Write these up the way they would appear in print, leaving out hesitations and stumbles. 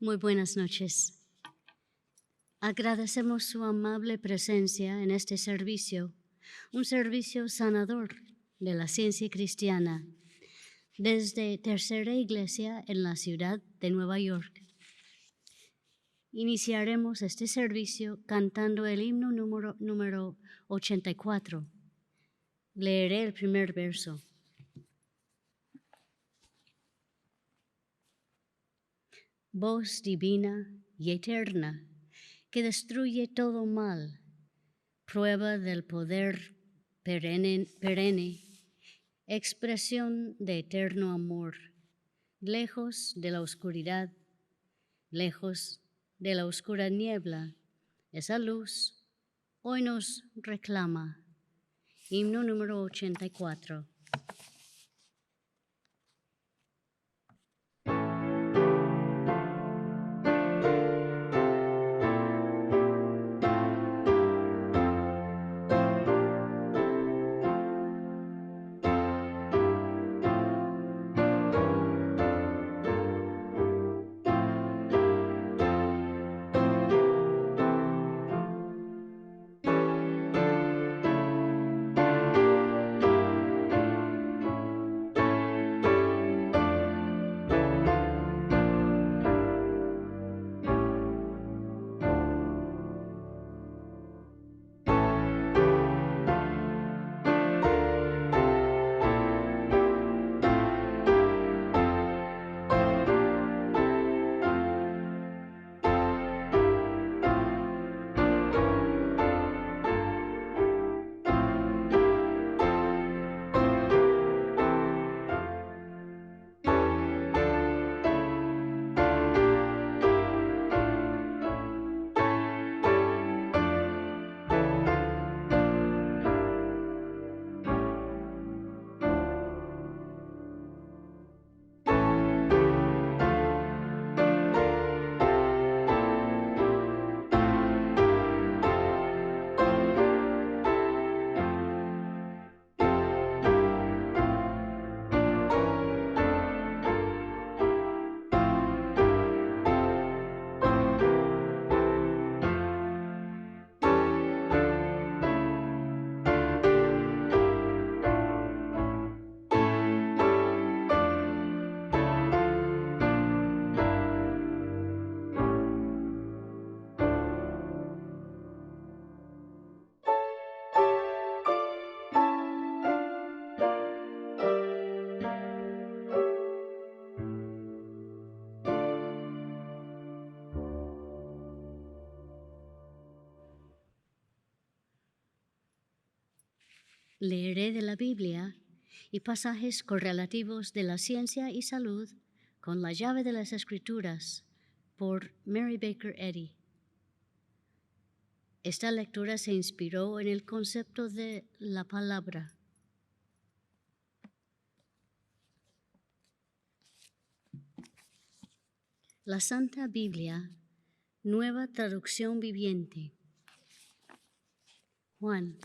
Muy buenas noches. Agradecemos su amable presencia en este servicio, un servicio sanador de la ciencia cristiana, desde Tercera Iglesia en la ciudad de Nueva York. Iniciaremos este servicio cantando el himno número 84. Leeré el primer verso. Voz divina y eterna, que destruye todo mal, prueba del poder perenne, expresión de eterno amor, lejos de la oscuridad, lejos de la oscura niebla, esa luz hoy nos reclama. Himno número 84. Leeré de la Biblia y pasajes correlativos de la ciencia y salud con la llave de las Escrituras por Mary Baker Eddy. Esta lectura se inspiró en el concepto de la palabra. La Santa Biblia, Nueva Traducción Viviente. Juan.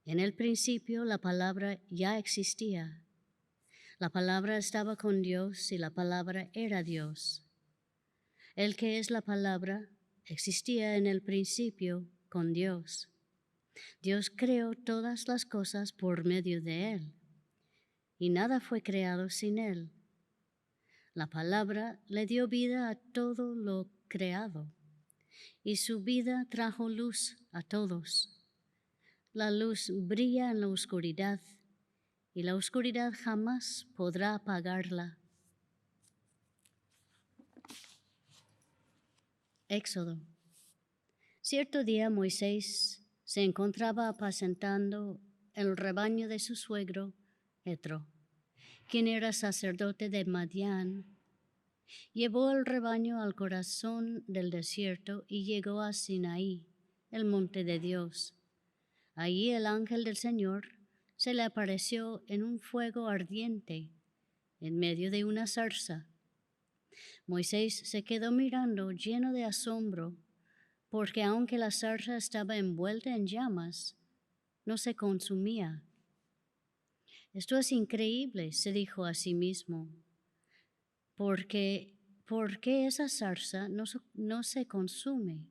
En el principio la palabra ya existía. La palabra estaba con Dios y la palabra era Dios. El que es la palabra existía en el principio con Dios. Dios creó todas las cosas por medio de Él, y nada fue creado sin Él. La palabra le dio vida a todo lo creado, y su vida trajo luz a todos. La luz brilla en la oscuridad, y la oscuridad jamás podrá apagarla. Éxodo. Cierto día Moisés se encontraba apacentando el rebaño de su suegro, Jetro, quien era sacerdote de Madián. Llevó el rebaño al corazón del desierto y llegó a Sinaí, el monte de Dios. Allí el ángel del Señor se le apareció en un fuego ardiente en medio de una zarza. Moisés se quedó mirando lleno de asombro, porque aunque la zarza estaba envuelta en llamas, no se consumía. Esto es increíble, se dijo a sí mismo, porque ¿por qué esa zarza no se consume?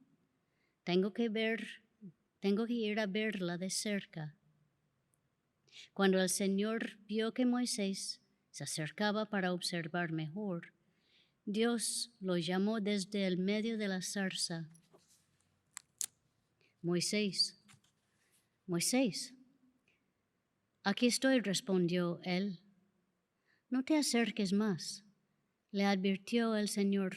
Tengo que ir a verla de cerca. Cuando el Señor vio que Moisés se acercaba para observar mejor, Dios lo llamó desde el medio de la zarza. Moisés, Moisés. Aquí estoy, respondió él. No te acerques más, le advirtió el Señor.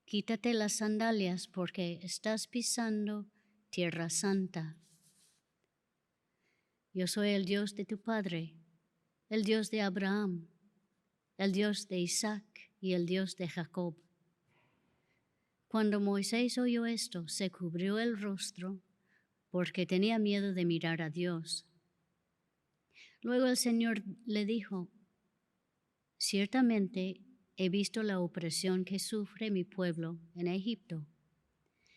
Quítate las sandalias porque estás pisando tierra santa. Yo soy el Dios de tu padre, el Dios de Abraham, el Dios de Isaac y el Dios de Jacob. Cuando Moisés oyó esto, se cubrió el rostro porque tenía miedo de mirar a Dios. Luego el Señor le dijo, ciertamente he visto la opresión que sufre mi pueblo en Egipto.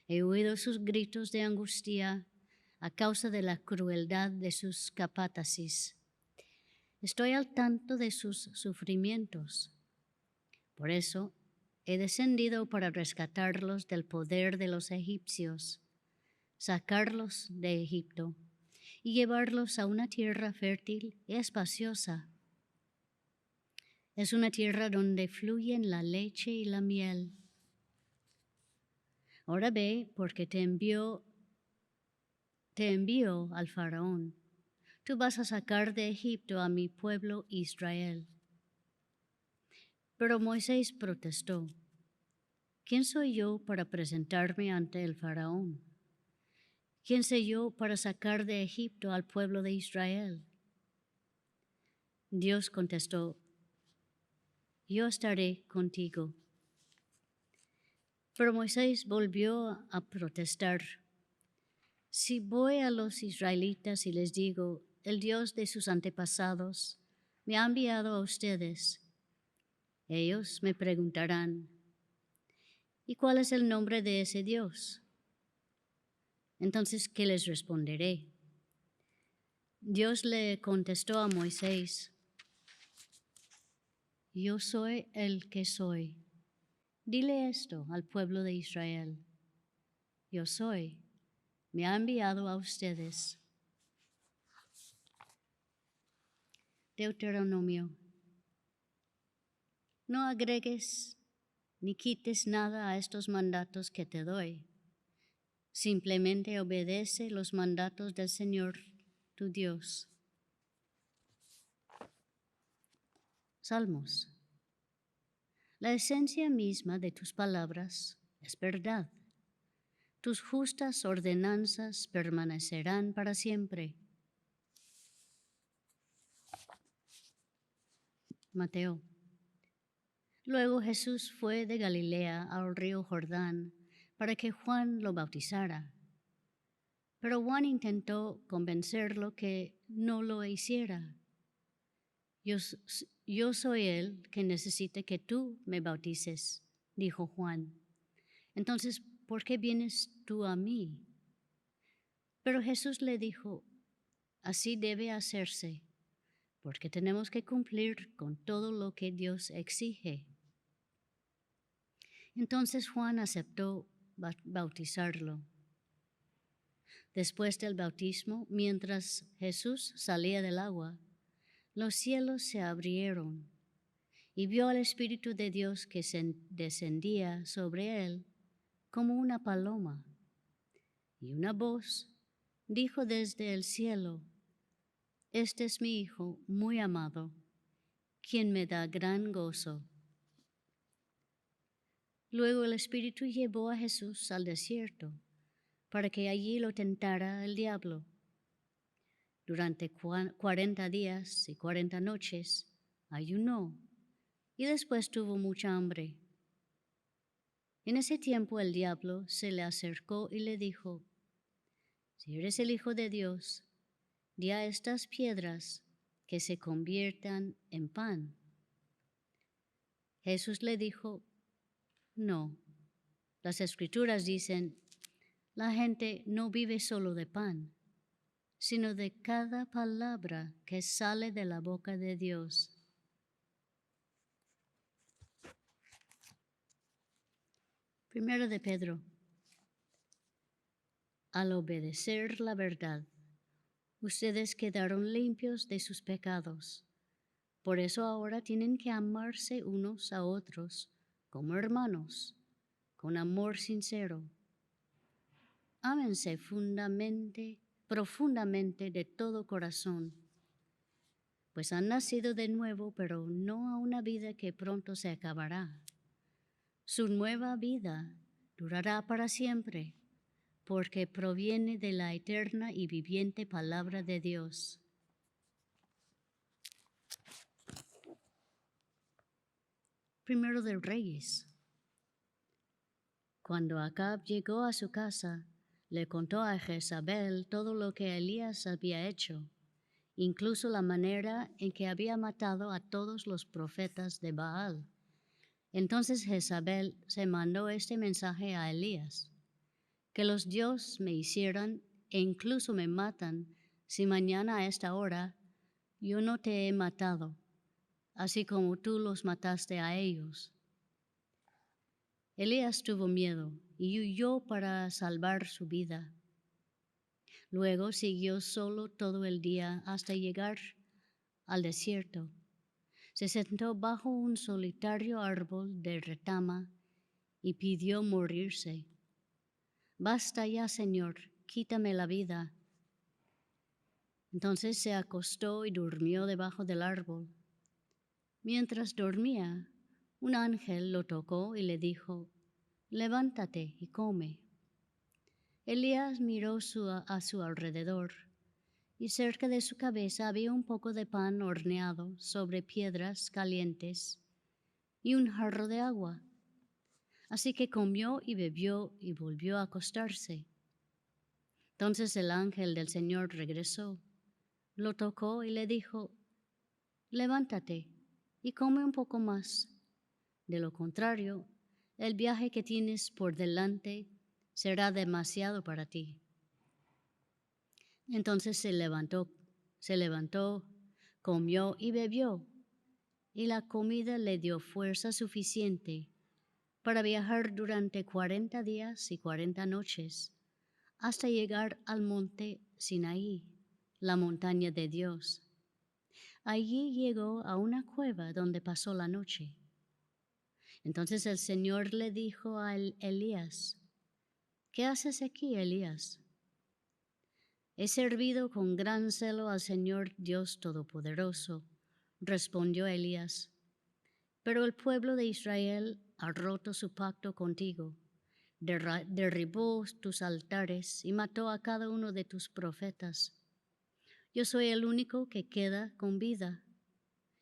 He oído sus gritos de angustia a causa de la crueldad de sus capataces. Estoy al tanto de sus sufrimientos. Por eso he descendido para rescatarlos del poder de los egipcios, sacarlos de Egipto y llevarlos a una tierra fértil y espaciosa. Es una tierra donde fluyen la leche y la miel. Ahora ve, porque te envío al faraón. Tú vas a sacar de Egipto a mi pueblo Israel. Pero Moisés protestó. ¿Quién soy yo para presentarme ante el faraón? ¿Quién soy yo para sacar de Egipto al pueblo de Israel? Dios contestó, yo estaré contigo. Pero Moisés volvió a protestar. Si voy a los israelitas y les digo, el Dios de sus antepasados me ha enviado a ustedes, ellos me preguntarán, ¿y cuál es el nombre de ese Dios? Entonces, ¿qué les responderé? Dios le contestó a Moisés, yo soy el que soy. Dile esto al pueblo de Israel. Yo soy, me ha enviado a ustedes. Deuteronomio. No agregues ni quites nada a estos mandatos que te doy. Simplemente obedece los mandatos del Señor, tu Dios. Salmos. La esencia misma de tus palabras es verdad. Tus justas ordenanzas permanecerán para siempre. Mateo. Luego Jesús fue de Galilea al río Jordán para que Juan lo bautizara. Pero Juan intentó convencerlo que no lo hiciera. Yo soy el que necesita que tú me bautices, dijo Juan. Entonces, ¿por qué vienes tú a mí? Pero Jesús le dijo, así debe hacerse, porque tenemos que cumplir con todo lo que Dios exige. Entonces Juan aceptó bautizarlo. Después del bautismo, mientras Jesús salía del agua, los cielos se abrieron y vio al Espíritu de Dios que descendía sobre él como una paloma. Y una voz dijo desde el cielo, este es mi Hijo muy amado, quien me da gran gozo. Luego el Espíritu llevó a Jesús al desierto para que allí lo tentara el diablo. Durante 40 días y 40 noches ayunó y después tuvo mucha hambre. En ese tiempo el diablo se le acercó y le dijo, si eres el Hijo de Dios, di a estas piedras que se conviertan en pan. Jesús le dijo, no, las Escrituras dicen, la gente no vive solo de pan, sino de cada palabra que sale de la boca de Dios. Primero de Pedro. Al obedecer la verdad, ustedes quedaron limpios de sus pecados. Por eso ahora tienen que amarse unos a otros como hermanos, con amor sincero. Ámense profundamente de todo corazón, pues han nacido de nuevo, pero no a una vida que pronto se acabará. Su nueva vida durará para siempre, porque proviene de la eterna y viviente palabra de Dios. Primero de Reyes. Cuando Acab llegó a su casa, le contó a Jezabel todo lo que Elías había hecho, incluso la manera en que había matado a todos los profetas de Baal. Entonces Jezabel se mandó este mensaje a Elías: que los dioses me hicieran e incluso me matan si mañana a esta hora yo no te he matado, así como tú los mataste a ellos. Elías tuvo miedo y huyó para salvar su vida. Luego siguió solo todo el día hasta llegar al desierto. Se sentó bajo un solitario árbol de retama y pidió morirse. Basta ya, Señor, quítame la vida. Entonces se acostó y durmió debajo del árbol. Mientras dormía, un ángel lo tocó y le dijo: levántate y come. Elías miró a su alrededor, y cerca de su cabeza había un poco de pan horneado sobre piedras calientes y un jarro de agua. Así que comió y bebió y volvió a acostarse. Entonces el ángel del Señor regresó, lo tocó y le dijo: levántate y come un poco más. De lo contrario, el viaje que tienes por delante será demasiado para ti. Entonces se levantó, comió y bebió, y la comida le dio fuerza suficiente para viajar durante 40 días y 40 noches hasta llegar al monte Sinaí, la montaña de Dios. Allí llegó a una cueva donde pasó la noche. Entonces el Señor le dijo a Elías: ¿qué haces aquí, Elías? He servido con gran celo al Señor Dios Todopoderoso, respondió Elías, pero el pueblo de Israel ha roto su pacto contigo, derribó tus altares y mató a cada uno de tus profetas. Yo soy el único que queda con vida,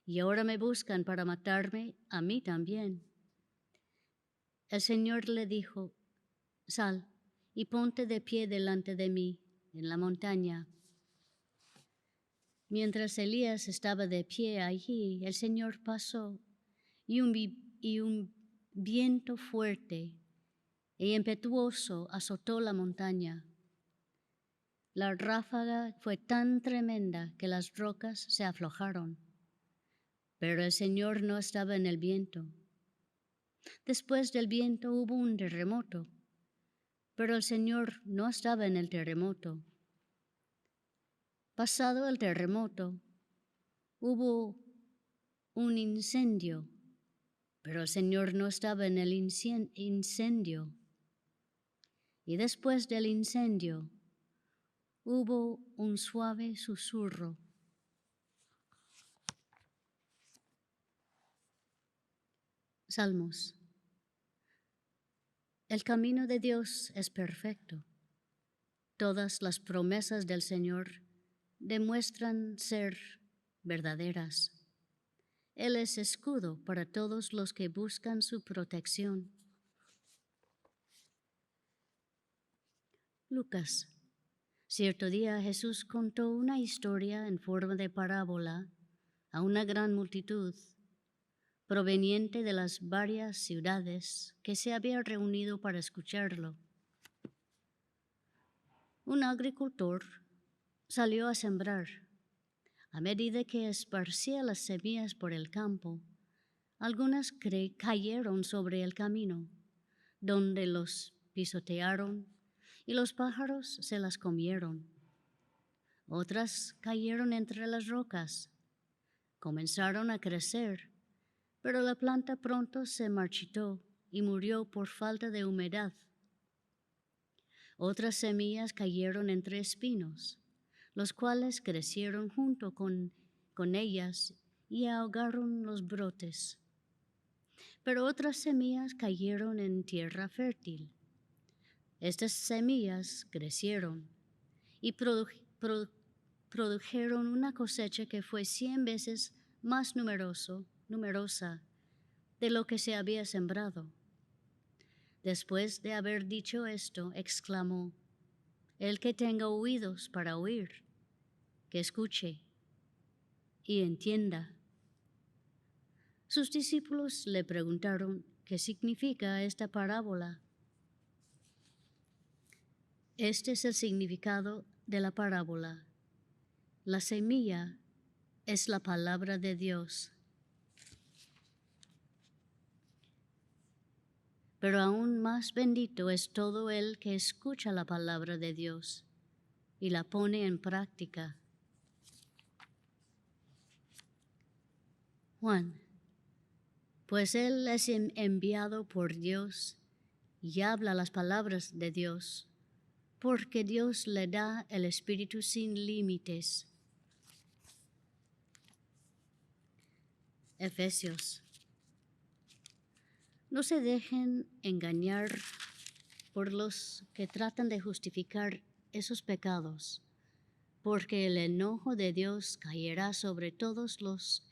y ahora me buscan para matarme a mí también. El Señor le dijo: sal y ponte de pie delante de mí en la montaña. Mientras Elías estaba de pie allí, el Señor pasó y un viento fuerte e impetuoso azotó la montaña. La ráfaga fue tan tremenda que las rocas se aflojaron, pero el Señor no estaba en el viento. Después del viento hubo un terremoto, pero el Señor no estaba en el terremoto. Pasado el terremoto, hubo un incendio, pero el Señor no estaba en el incendio. Y después del incendio, hubo un suave susurro. Salmos. El camino de Dios es perfecto. Todas las promesas del Señor demuestran ser verdaderas. Él es escudo para todos los que buscan su protección. Lucas. Cierto día Jesús contó una historia en forma de parábola a una gran multitud, proveniente de las varias ciudades que se habían reunido para escucharlo. Un agricultor salió a sembrar. A medida que esparcía las semillas por el campo, algunas cayeron sobre el camino, donde los pisotearon y los pájaros se las comieron. Otras cayeron entre las rocas, comenzaron a crecer, pero la planta pronto se marchitó y murió por falta de humedad. Otras semillas cayeron entre espinos, los cuales crecieron junto con ellas y ahogaron los brotes. Pero otras semillas cayeron en tierra fértil. Estas semillas crecieron y produjeron una cosecha que fue 100 veces más numerosa de lo que se había sembrado. Después de haber dicho esto, exclamó: el que tenga oídos para oír, que escuche y entienda. Sus discípulos le preguntaron qué significa esta parábola. Este es el significado de la parábola. La semilla es la palabra de Dios. Pero aún más bendito es todo el que escucha la palabra de Dios y la pone en práctica. Juan, pues él es enviado por Dios y habla las palabras de Dios, porque Dios le da el Espíritu sin límites. Efesios. No se dejen engañar por los que tratan de justificar esos pecados, porque el enojo de Dios caerá sobre todos los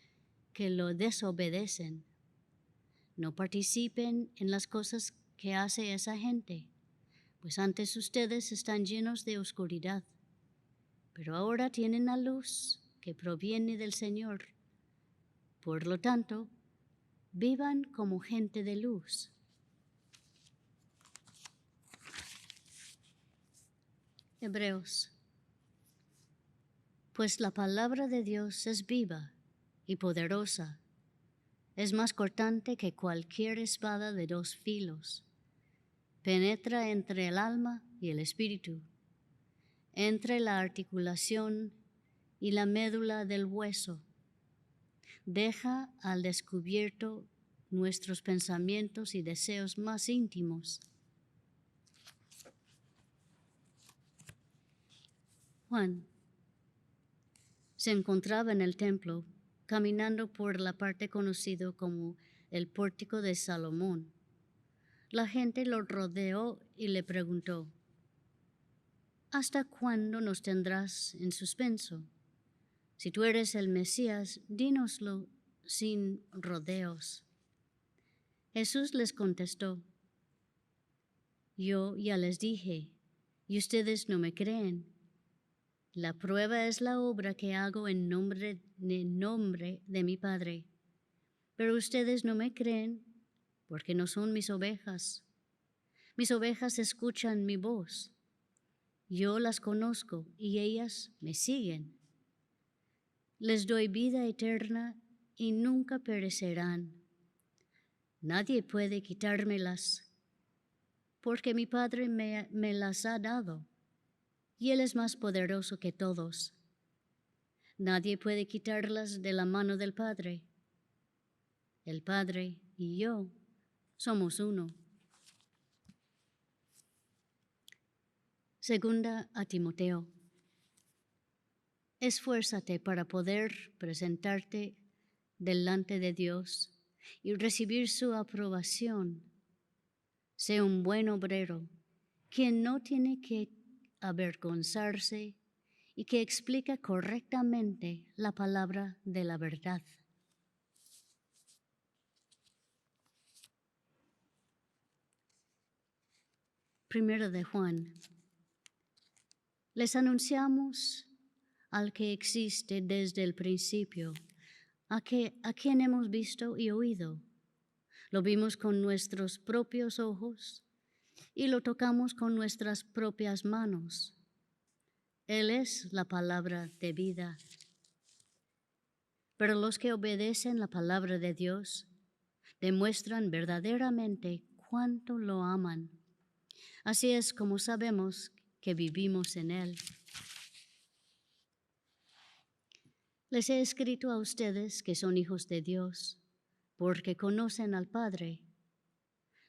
que lo desobedecen. No participen en las cosas que hace esa gente, pues antes ustedes están llenos de oscuridad, pero ahora tienen la luz que proviene del Señor. Por lo tanto, vivan como gente de luz. Hebreos. Pues la palabra de Dios es viva y poderosa, es más cortante que cualquier espada de 2 filos. Penetra entre el alma y el espíritu, entre la articulación y la médula del hueso. Deja al descubierto nuestros pensamientos y deseos más íntimos. Juan se encontraba en el templo, caminando por la parte conocida como el Pórtico de Salomón. La gente lo rodeó y le preguntó: ¿hasta cuándo nos tendrás en suspenso? Si tú eres el Mesías, dínoslo sin rodeos. Jesús les contestó: yo ya les dije, y ustedes no me creen. La prueba es la obra que hago en nombre de mi Padre. Pero ustedes no me creen porque no son mis ovejas. Mis ovejas escuchan mi voz. Yo las conozco y ellas me siguen. Les doy vida eterna y nunca perecerán. Nadie puede quitármelas, porque mi Padre me las ha dado, y Él es más poderoso que todos. Nadie puede quitarlas de la mano del Padre. El Padre y yo somos uno. Segunda a Timoteo. Esfuérzate para poder presentarte delante de Dios y recibir su aprobación. Sé un buen obrero, quien no tiene que avergonzarse y que explica correctamente la palabra de la verdad. Primero de Juan. Les anunciamos al que existe desde el principio, a quien hemos visto y oído. Lo vimos con nuestros propios ojos y lo tocamos con nuestras propias manos. Él es la palabra de vida. Pero los que obedecen la palabra de Dios demuestran verdaderamente cuánto lo aman. Así es como sabemos que vivimos en Él. Les he escrito a ustedes que son hijos de Dios, porque conocen al Padre.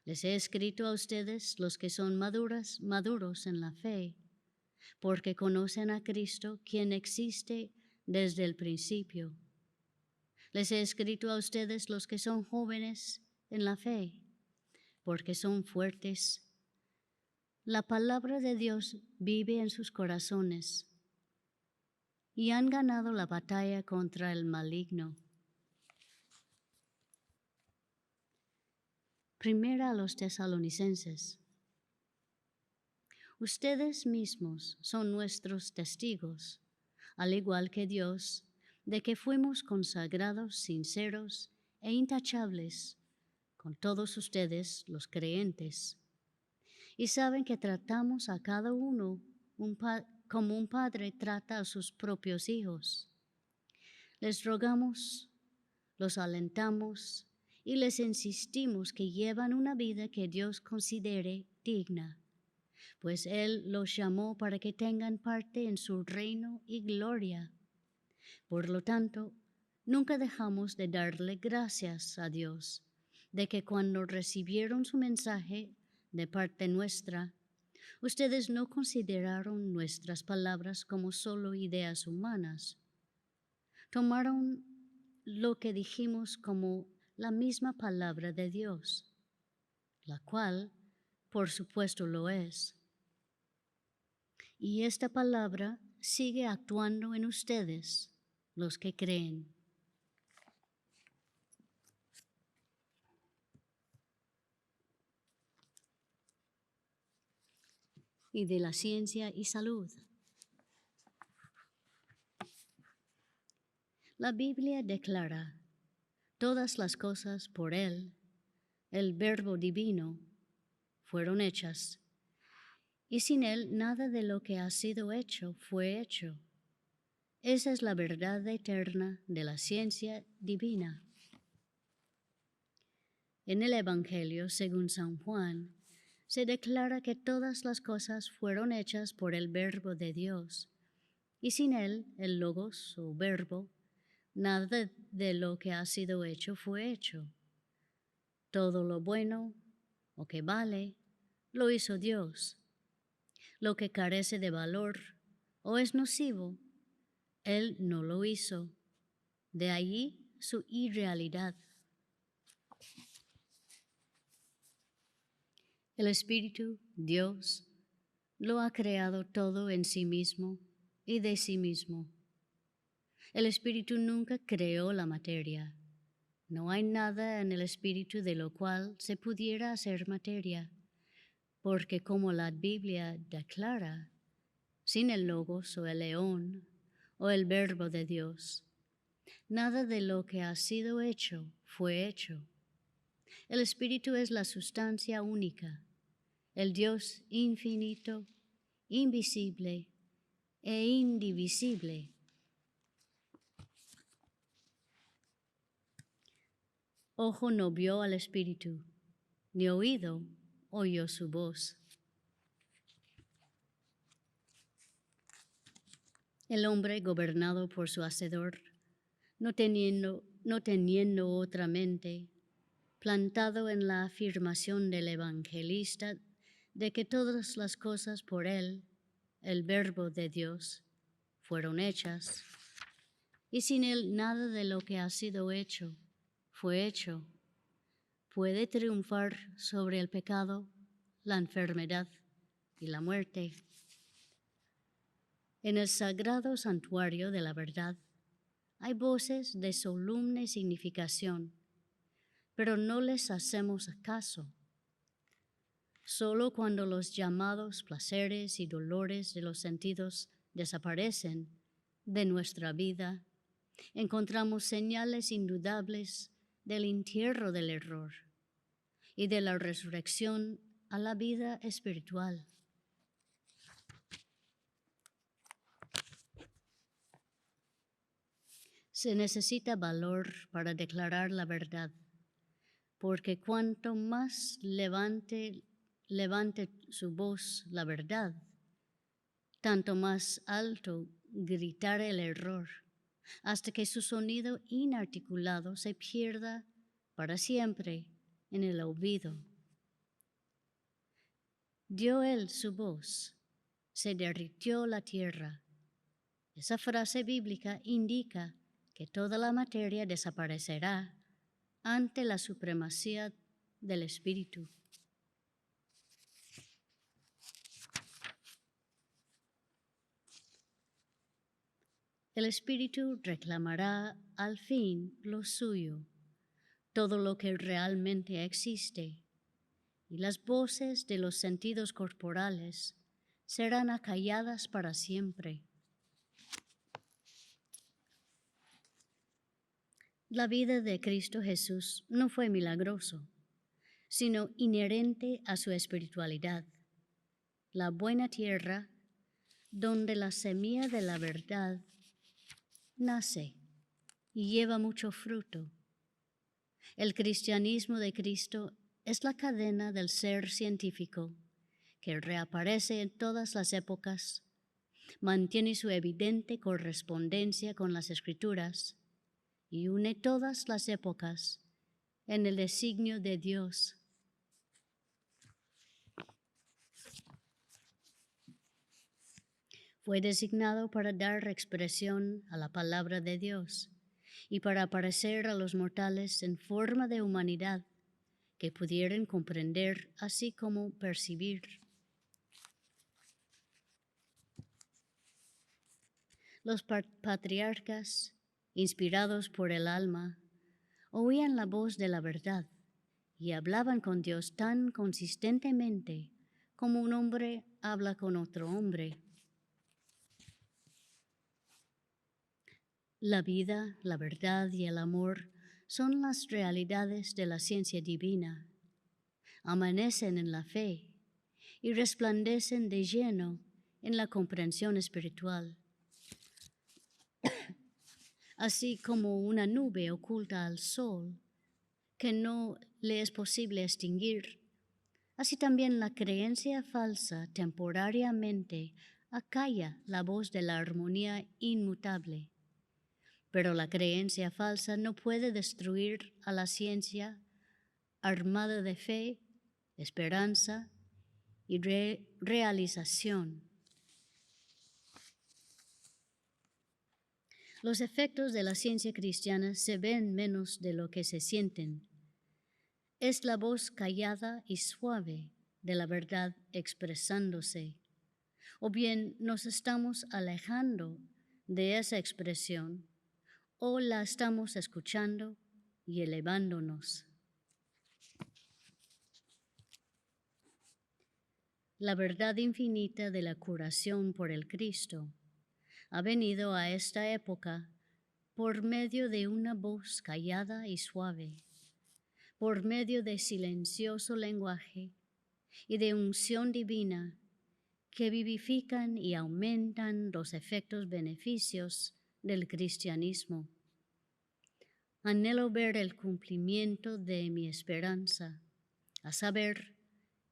Les he escrito a ustedes los que son maduros en la fe, porque conocen a Cristo, quien existe desde el principio. Les he escrito a ustedes los que son jóvenes en la fe, porque son fuertes. La palabra de Dios vive en sus corazones y han ganado la batalla contra el maligno. Primera a los tesalonicenses. Ustedes mismos son nuestros testigos, al igual que Dios, de que fuimos consagrados, sinceros e intachables con todos ustedes los creyentes. Y saben que tratamos a cada uno como un padre trata a sus propios hijos. Les rogamos, los alentamos y les insistimos que llevan una vida que Dios considere digna, pues Él los llamó para que tengan parte en su reino y gloria. Por lo tanto, nunca dejamos de darle gracias a Dios de que cuando recibieron su mensaje de parte nuestra, ustedes no consideraron nuestras palabras como solo ideas humanas. Tomaron lo que dijimos como la misma palabra de Dios, la cual, por supuesto, lo es. Y esta palabra sigue actuando en ustedes, los que creen. Y de la ciencia y salud. La Biblia declara, todas las cosas por Él, el Verbo divino, fueron hechas, y sin Él nada de lo que ha sido hecho fue hecho. Esa es la verdad eterna de la ciencia divina. En el Evangelio, según San Juan, se declara que todas las cosas fueron hechas por el Verbo de Dios, y sin Él, el Logos o Verbo, nada de lo que ha sido hecho fue hecho. Todo lo bueno o que vale, lo hizo Dios. Lo que carece de valor o es nocivo, Él no lo hizo. De allí su irrealidad. El Espíritu, Dios, lo ha creado todo en sí mismo y de sí mismo. El Espíritu nunca creó la materia. No hay nada en el Espíritu de lo cual se pudiera hacer materia, porque como la Biblia declara, sin el Logos o el León o el Verbo de Dios, nada de lo que ha sido hecho fue hecho. El Espíritu es la sustancia única, el Dios infinito, invisible e indivisible. Ojo no vio al Espíritu, ni oído oyó su voz. El hombre gobernado por su Hacedor, no teniendo otra mente, plantado en la afirmación del evangelista de que todas las cosas por Él, el Verbo de Dios, fueron hechas, y sin Él nada de lo que ha sido hecho fue hecho, puede triunfar sobre el pecado, la enfermedad y la muerte. En el sagrado santuario de la verdad hay voces de solemne significación, pero no les hacemos caso. Solo cuando los llamados placeres y dolores de los sentidos desaparecen de nuestra vida, encontramos señales indudables del entierro del error y de la resurrección a la vida espiritual. Se necesita valor para declarar la verdad, porque cuanto más levante su voz la verdad, tanto más alto gritará el error, hasta que su sonido inarticulado se pierda para siempre en el olvido. Dio él su voz, se derritió la tierra. Esa frase bíblica indica que toda la materia desaparecerá ante la supremacía del Espíritu. El Espíritu reclamará al fin lo suyo, todo lo que realmente existe, y las voces de los sentidos corporales serán acalladas para siempre. La vida de Cristo Jesús no fue milagroso, sino inherente a su espiritualidad. La buena tierra, donde la semilla de la verdad nace y lleva mucho fruto. El cristianismo de Cristo es la cadena del ser científico que reaparece en todas las épocas, mantiene su evidente correspondencia con las Escrituras y une todas las épocas en el designio de Dios. Fue designado para dar expresión a la palabra de Dios y para aparecer a los mortales en forma de humanidad que pudieran comprender así como percibir. Los patriarcas, inspirados por el alma, oían la voz de la verdad y hablaban con Dios tan consistentemente como un hombre habla con otro hombre. La vida, la verdad y el amor son las realidades de la ciencia divina. Amanecen en la fe y resplandecen de lleno en la comprensión espiritual. Así como una nube oculta al sol, que no le es posible extinguir, así también la creencia falsa temporariamente acalla la voz de la armonía inmutable. Pero la creencia falsa no puede destruir a la ciencia armada de fe, esperanza y realización. Los efectos de la ciencia cristiana se ven menos de lo que se sienten. Es la voz callada y suave de la verdad expresándose, o bien nos estamos alejando de esa expresión, o la estamos escuchando y elevándonos. La verdad infinita de la curación por el Cristo ha venido a esta época por medio de una voz callada y suave, por medio de silencioso lenguaje y de unción divina que vivifican y aumentan los efectos beneficios del cristianismo. Anhelo ver el cumplimiento de mi esperanza, a saber,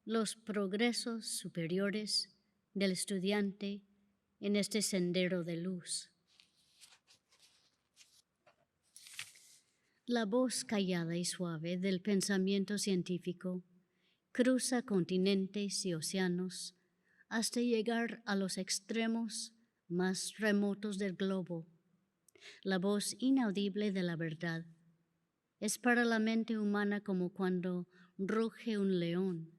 los progresos superiores del estudiante en este sendero de luz. La voz callada y suave del pensamiento científico cruza continentes y océanos hasta llegar a los extremos más remotos del globo. La voz inaudible de la verdad es para la mente humana como cuando ruge un león.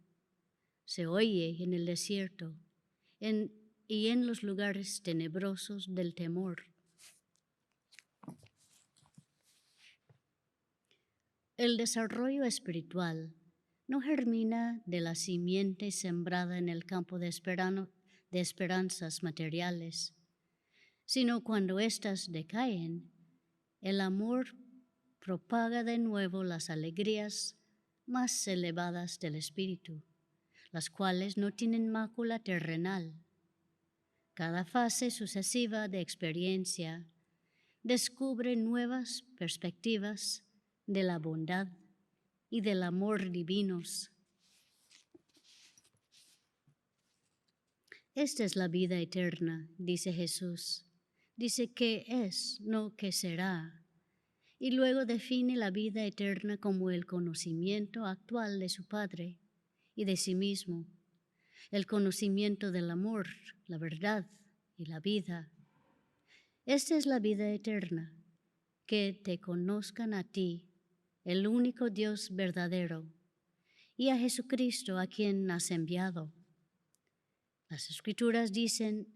Se oye en el desierto y en los lugares tenebrosos del temor. El desarrollo espiritual no germina de la simiente sembrada en el campo de esperanzas materiales, sino cuando éstas decaen, el amor propaga de nuevo las alegrías más elevadas del espíritu, las cuales no tienen mácula terrenal. Cada fase sucesiva de experiencia descubre nuevas perspectivas de la bondad y del amor divinos. Esta es la vida eterna, dice Jesús. Dice que es, no que será. Y luego define la vida eterna como el conocimiento actual de su Padre y de sí mismo, el conocimiento del amor, la verdad y la vida. Esta es la vida eterna, que te conozcan a ti, el único Dios verdadero, y a Jesucristo a quien has enviado. Las Escrituras dicen,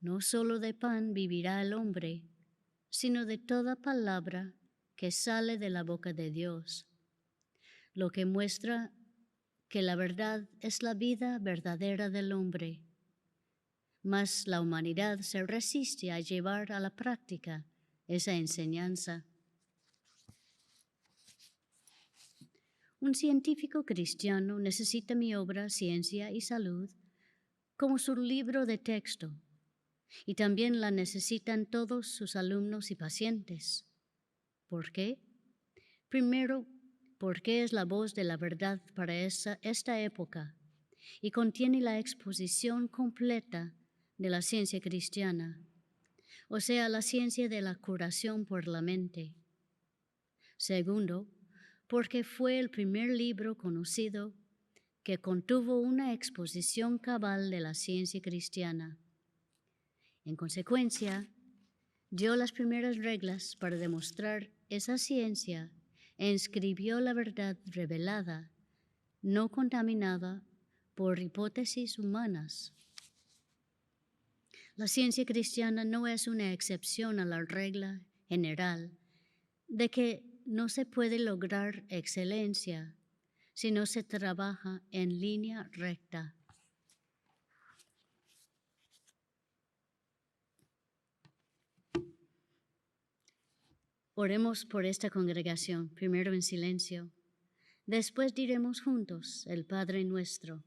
no solo de pan vivirá el hombre, sino de toda palabra que sale de la boca de Dios, lo que muestra que la verdad es la vida verdadera del hombre. Mas la humanidad se resiste a llevar a la práctica esa enseñanza. Un científico cristiano necesita mi obra Ciencia y Salud como su libro de texto, y también la necesitan todos sus alumnos y pacientes. ¿Por qué? Primero, porque es la voz de la verdad para esta época y contiene la exposición completa de la ciencia cristiana, o sea, la ciencia de la curación por la mente. Segundo, porque fue el primer libro conocido que contuvo una exposición cabal de la ciencia cristiana. En consecuencia, dio las primeras reglas para demostrar esa ciencia e inscribió la verdad revelada, no contaminada por hipótesis humanas. La ciencia cristiana no es una excepción a la regla general de que no se puede lograr excelencia si no se trabaja en línea recta. Oremos por esta congregación, primero en silencio. Después diremos juntos el Padre Nuestro.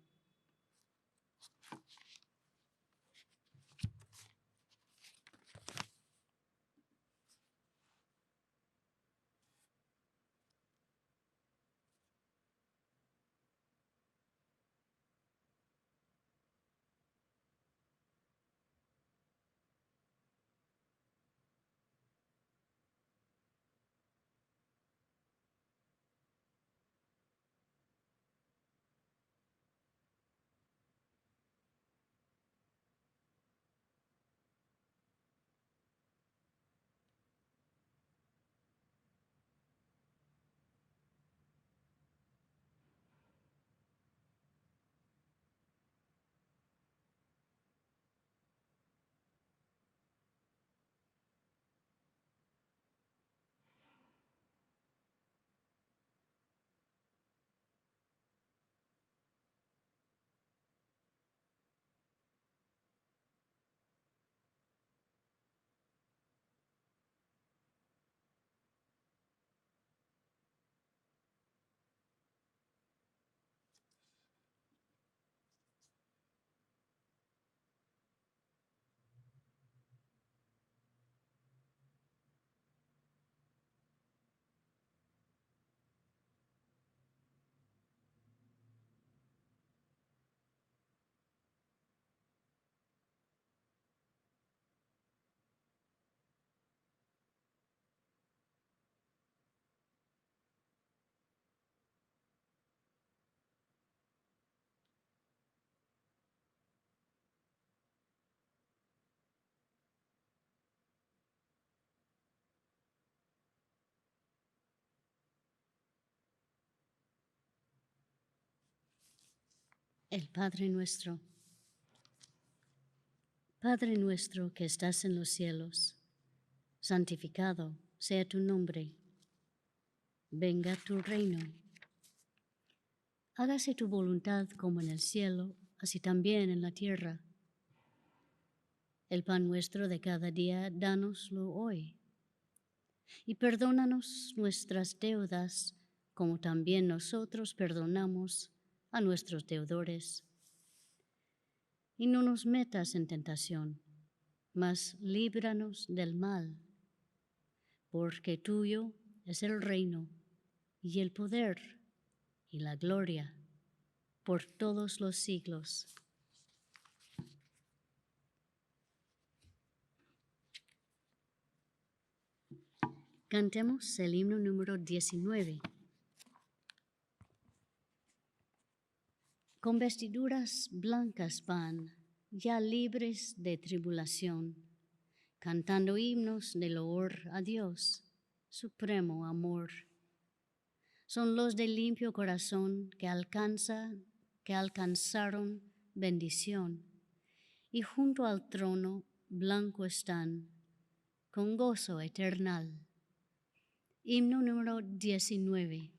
El Padre Nuestro. Padre nuestro que estás en los cielos, santificado sea tu nombre. Venga tu reino. Hágase tu voluntad como en el cielo, así también en la tierra. El pan nuestro de cada día, dánoslo hoy. Y perdónanos nuestras deudas, como también nosotros perdonamos a nuestros deudores. Y no nos metas en tentación, mas líbranos del mal, porque tuyo es el reino y el poder y la gloria por todos los siglos. Cantemos el himno número 19. Con vestiduras blancas van, ya libres de tribulación, cantando himnos de loor a Dios, supremo amor. Son los de limpio corazón que alcanzaron bendición, y junto al trono blanco están, con gozo eternal. Himno número 19.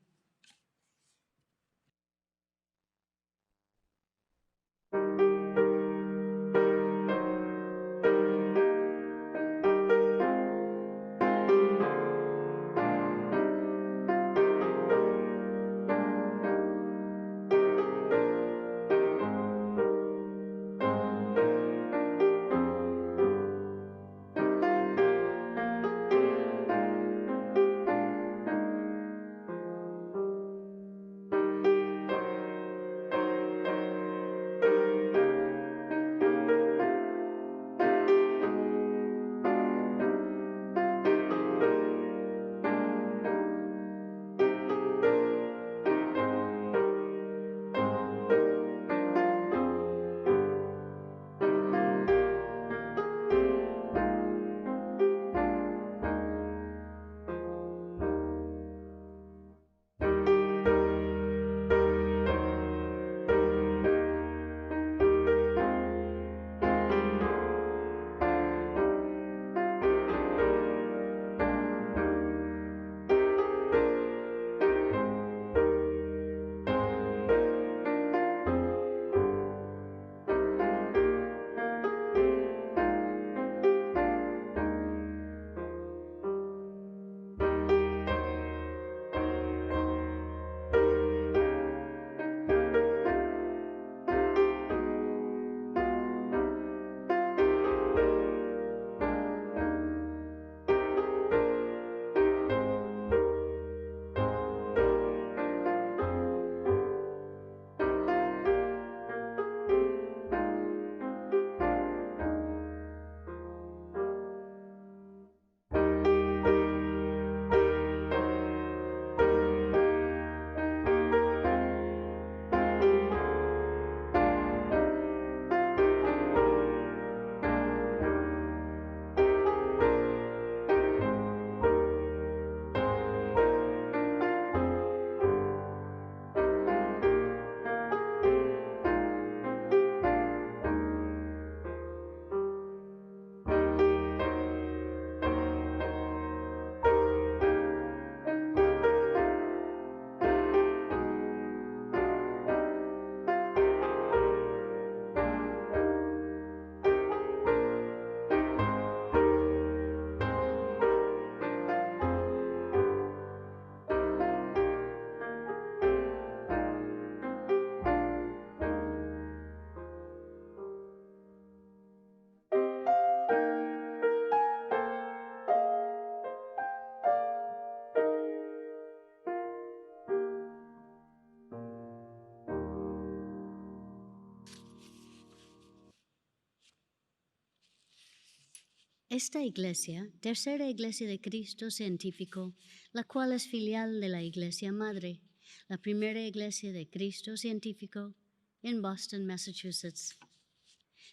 Esta iglesia, tercera iglesia de Cristo científico, la cual es filial de la Iglesia Madre, la primera iglesia de Cristo científico en Boston, Massachusetts.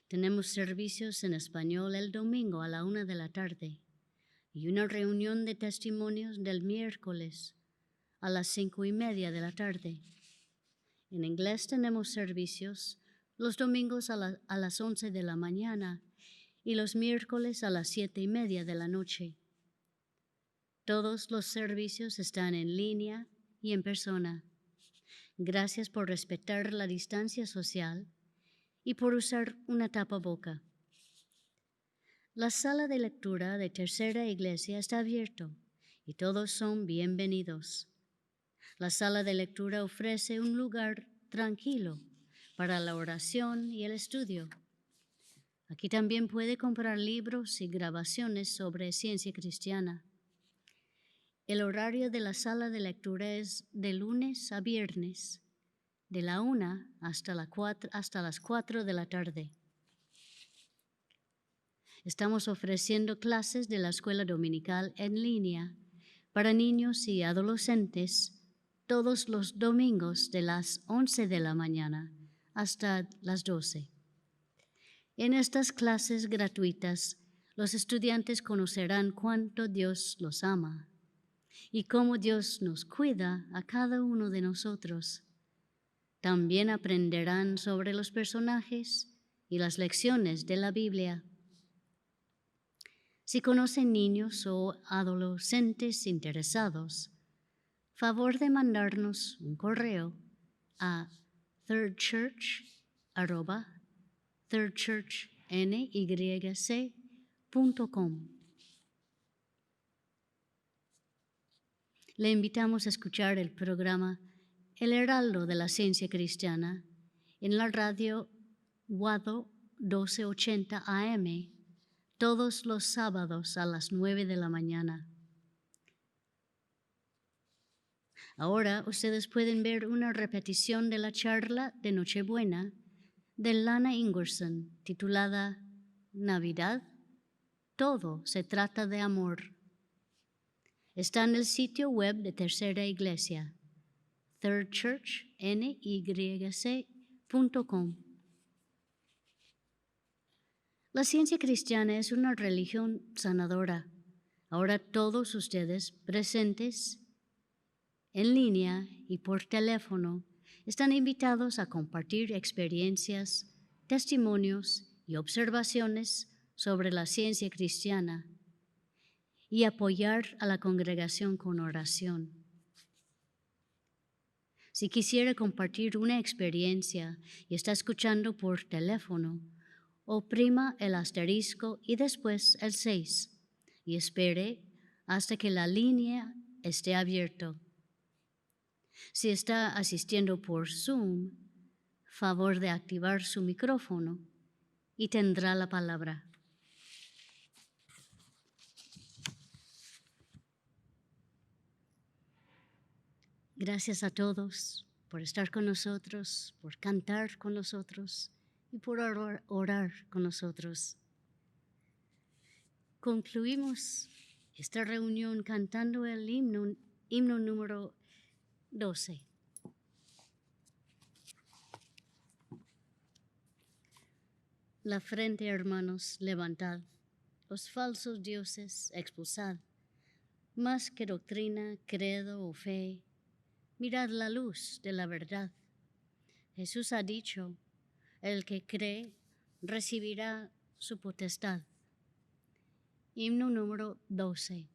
Tenemos servicios en español el domingo a la 1 de la tarde y una reunión de testimonios del miércoles a las 5:30 de la tarde. En inglés tenemos servicios los domingos a las 11 de la mañana y los miércoles a las 7:30 de la noche. Todos los servicios están en línea y en persona. Gracias por respetar la distancia social y por usar una tapaboca. La sala de lectura de Tercera Iglesia está abierta y todos son bienvenidos. La sala de lectura ofrece un lugar tranquilo para la oración y el estudio. Aquí también puede comprar libros y grabaciones sobre ciencia cristiana. El horario de la sala de lectura es de lunes a viernes, de la 1 hasta las 4 de la tarde. Estamos ofreciendo clases de la escuela dominical en línea para niños y adolescentes todos los domingos de las 11 de la mañana hasta las 12. En estas clases gratuitas, los estudiantes conocerán cuánto Dios los ama y cómo Dios nos cuida a cada uno de nosotros. También aprenderán sobre los personajes y las lecciones de la Biblia. Si conocen niños o adolescentes interesados, favor de mandarnos un correo a thirdchurch@thirdchurchnyc.com. Le invitamos a escuchar el programa El Heraldo de la Ciencia Cristiana en la radio Guado 1280 AM todos los sábados a las 9 de la mañana. Ahora ustedes pueden ver una repetición de la charla de Nochebuena de Lana Ingerson titulada Navidad, todo se trata de amor. Está en el sitio web de Tercera Iglesia, thirdchurchnyc.com. La ciencia cristiana es una religión sanadora. Ahora todos ustedes presentes en línea y por teléfono están invitados a compartir experiencias, testimonios y observaciones sobre la ciencia cristiana y apoyar a la congregación con oración. Si quisiera compartir una experiencia y está escuchando por teléfono, oprima el asterisco y después el 6 y espere hasta que la línea esté abierta. Si está asistiendo por Zoom, favor de activar su micrófono y tendrá la palabra. Gracias a todos por estar con nosotros, por cantar con nosotros y por orar con nosotros. Concluimos esta reunión cantando el himno número 12. La frente, hermanos, levantad, los falsos dioses expulsad, más que doctrina, credo o fe, mirad la luz de la verdad. Jesús ha dicho, el que cree recibirá su potestad. Himno número 12.